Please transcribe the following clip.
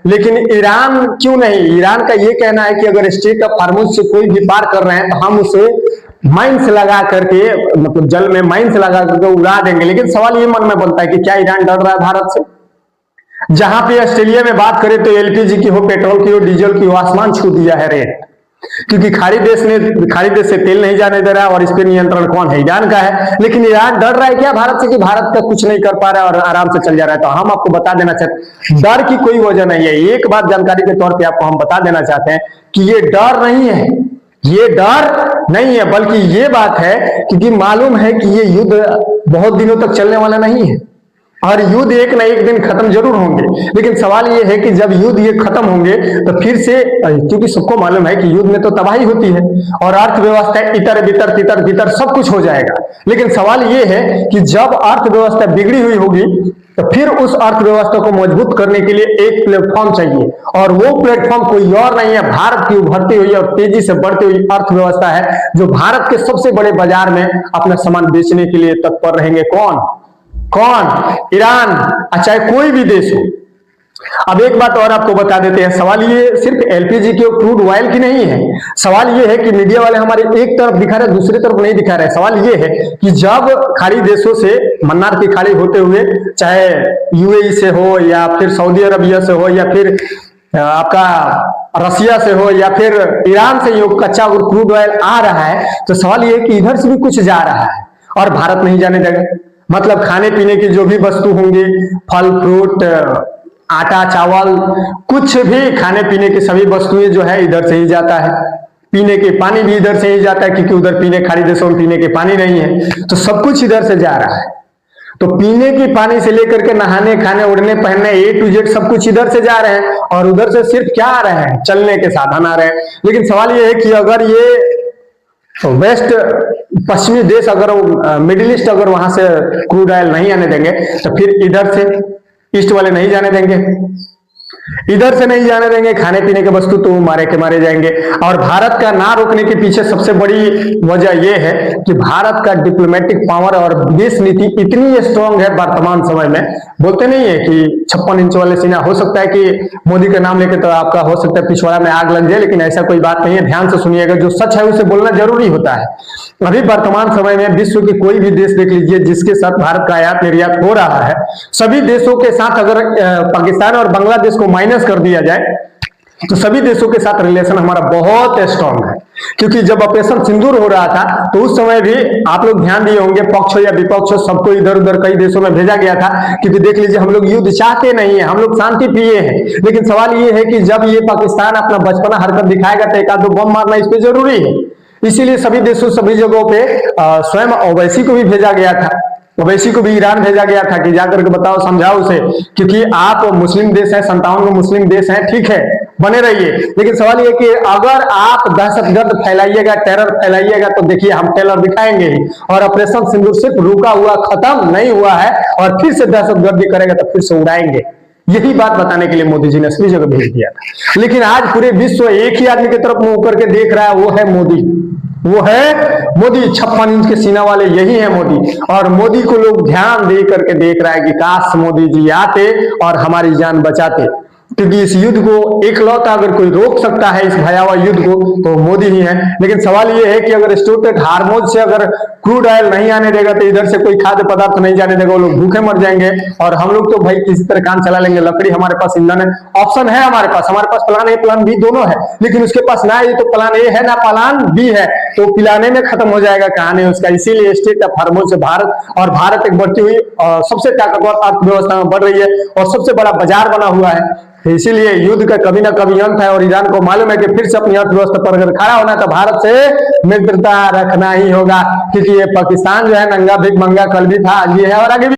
लेकिन ईरान क्यों नहीं? ईरान का ये कहना है कि अगर स्ट्रेट ऑफ हार्मुज से कोई भी पार कर रहे हैं तो हम उसे माइंस लगा करके, मतलब जल में माइंस लगा करके उड़ा देंगे। लेकिन सवाल ये मन में बनता है कि क्या ईरान डर रहा है भारत से? जहां पे ऑस्ट्रेलिया में बात करें तो एलपीजी की हो, पेट्रोल की हो, डीजल की हो, आसमान छू दिया है रेट, क्योंकि खाड़ी देश से तेल नहीं जाने दे रहा है और इस पे नियंत्रण कौन है? ईरान का है। लेकिन ईरान डर रहा है क्या भारत से कि भारत का कुछ नहीं कर पा रहा है और आराम से चल जा रहा है? तो हम आपको बता देना चाहते हैं डर की कोई वजह नहीं है। एक बात जानकारी के तौर पे आपको हम बता देना चाहते हैं कि ये डर नहीं है, ये डर नहीं है, बल्कि ये बात है क्योंकि मालूम है कि ये युद्ध बहुत दिनों तक चलने वाला नहीं है और युद्ध एक ना एक दिन खत्म जरूर होंगे। लेकिन सवाल ये है कि जब युद्ध ये खत्म होंगे तो फिर से, क्योंकि सबको मालूम है कि युद्ध में तो तबाही होती है और अर्थव्यवस्था इतर बितर तितर बितर सब कुछ हो जाएगा। लेकिन सवाल ये है कि जब अर्थव्यवस्था बिगड़ी हुई होगी तो फिर उस अर्थव्यवस्था को मजबूत करने के लिए एक प्लेटफॉर्म चाहिए और वो प्लेटफॉर्म कोई और नहीं है, भारत की उभरती हुई और तेजी से बढ़ती हुई अर्थव्यवस्था है, जो भारत के सबसे बड़े बाजार में अपना सामान बेचने के लिए तत्पर रहेंगे। कौन? ईरान, चाहे कोई भी देश हो। अब एक बात और आपको बता देते हैं, सवाल ये सिर्फ एलपीजी की और क्रूड ऑयल की नहीं है। सवाल ये है कि मीडिया वाले हमारे एक तरफ दिखा रहे, दूसरी तरफ नहीं दिखा रहे। सवाल ये है कि जब खाड़ी देशों से, मन्नार की खाड़ी होते हुए, चाहे यूएई से हो या फिर सऊदी अरबिया से हो या फिर आपका रसिया से हो या फिर ईरान से हो, कच्चा और क्रूड ऑयल आ रहा है, तो सवाल ये है कि इधर से भी कुछ जा रहा है और भारत नहीं जाने देगा। मतलब खाने पीने की जो भी वस्तु होंगी, फल फ्रूट, आटा चावल, कुछ भी खाने पीने की सभी वस्तुएं जो है इधर से ही जाता है। पीने के पानी भी इधर से ही जाता है क्योंकि उधर खाड़ी देशों में पीने के पानी नहीं है, तो सब कुछ इधर से जा रहा है। तो पीने के पानी से लेकर के नहाने, खाने, उड़ने, पहनने, ए टू जेड सब कुछ इधर से जा रहे हैं और उधर से सिर्फ क्या आ रहे हैं? चलने के साधन आ रहे हैं। लेकिन सवाल ये है कि अगर ये वेस्ट पश्चिमी देश, अगर मिडिल ईस्ट, अगर वहां से क्रूड ऑयल नहीं आने देंगे तो फिर इधर से ईस्ट वाले नहीं जाने देंगे, इधर से नहीं जाने देंगे। खाने पीने के वस्तु तो मारे के मारे जाएंगे। और भारत का ना रोकने के पीछे सबसे बड़ी वजह यह है कि भारत का डिप्लोमेटिक पावर और विदेश नीति इतनी स्ट्रांग है वर्तमान समय में। बोलते नहीं है कि 56 इंच वाले सीना। हो सकता है कि मोदी का नाम लेकर तो आपका हो सकता है पिछवाड़ा में आग लग जाए, लेकिन ऐसा कोई बात नहीं है। ध्यान से सुनिएगा, जो सच है उसे बोलना जरूरी होता है। अभी वर्तमान समय में विश्व के कोई भी देश देख लीजिए जिसके साथ भारत का आयात निर्यात हो रहा है, सभी देशों के साथ अगर पाकिस्तान और बांग्लादेश को माइनस कर दिया जाए तो सभी देशों के साथ रिलेशन हमारा बहुत स्ट्रांग है। क्योंकि जब ऑपरेशन सिंदूर हो रहा था तो उस समय भी आप लोग ध्यान दिए होंगे, पक्ष हो या विपक्ष हो, सबको इधर उधर कई देशों में भेजा गया था। क्योंकि देख लीजिए, हम लोग युद्ध चाहते नहीं है, हम लोग शांति प्रिय हैं। लेकिन सवाल ये है कि जब ये पाकिस्तान अपना बचपना हरकत दिखाएगा तो एक आध दो बम मारना इस पे जरूरी है। इसीलिए सभी देशों, सभी जगहों पे स्वयं ओवैसी को भी भेजा गया था। ओवैसी को भी ईरान भेजा गया था कि जाकर के बताओ, समझाओ उसे, क्योंकि आप मुस्लिम देश है, 57 मुस्लिम देश है, ठीक है, बने रहिए। लेकिन सवाल ये कि अगर आप दहशतगर्द फैलाइएगा, टेरर फैलाइएगा, तो देखिए हम टेरर दिखाएंगे ही। और ऑपरेशन सिंदूर सिर्फ रुका हुआ, खत्म नहीं हुआ है, और फिर से दहशतगर्दी करेगा तो फिर से उड़ाएंगे। यही बात बताने के लिए मोदी जी ने सभी जगह भेज दिया था। लेकिन आज पूरे विश्व एक ही आदमी की तरफ मुंह करके देख रहा है, वो है मोदी। वो है मोदी, 56 इंच के सीना वाले यही है मोदी। और मोदी को लोग ध्यान दे करके देख रहा है कि काश मोदी जी आते और हमारी जान बचाते। क्योंकि इस युद्ध को एकलौता अगर कोई रोक सकता है, इस भयावह युद्ध को, तो मोदी ही है। लेकिन सवाल ये है कि अगर स्ट्रेट हार्मुज से अगर क्रूड ऑयल नहीं आने देगा तो इधर से कोई खाद्य पदार्थ नहीं जाने देगा, वो लोग भूखे मर जाएंगे। और हम लोग तो भाई किसी तरह काम चला लेंगे, लकड़ी हमारे पास, ईंधन है, ऑप्शन है हमारे पास प्लान ए प्लान बी दोनों है। लेकिन उसके पास ना ये तो प्लान ए है ना प्लान बी है, तो पिलाने में खत्म हो जाएगा कहानी उसका। इसीलिए स्ट्रेट ऑफ हार्मुज से भारत एक बढ़ती हुई सबसे ताकतवर अर्थव्यवस्था में बढ़ रही है और सबसे बड़ा बाजार बना हुआ है। इसीलिए युद्ध का कभी ना कभी अंत है और ईरान को मालूम है कि फिर से अपनी अर्थव्यवस्था पर अगर खड़ा होना है तो भारत से मित्रता रखना ही होगा। क्योंकि ये पाकिस्तान जो है नंगा भिख मंगा कल भी था, आज भी है और आगे भी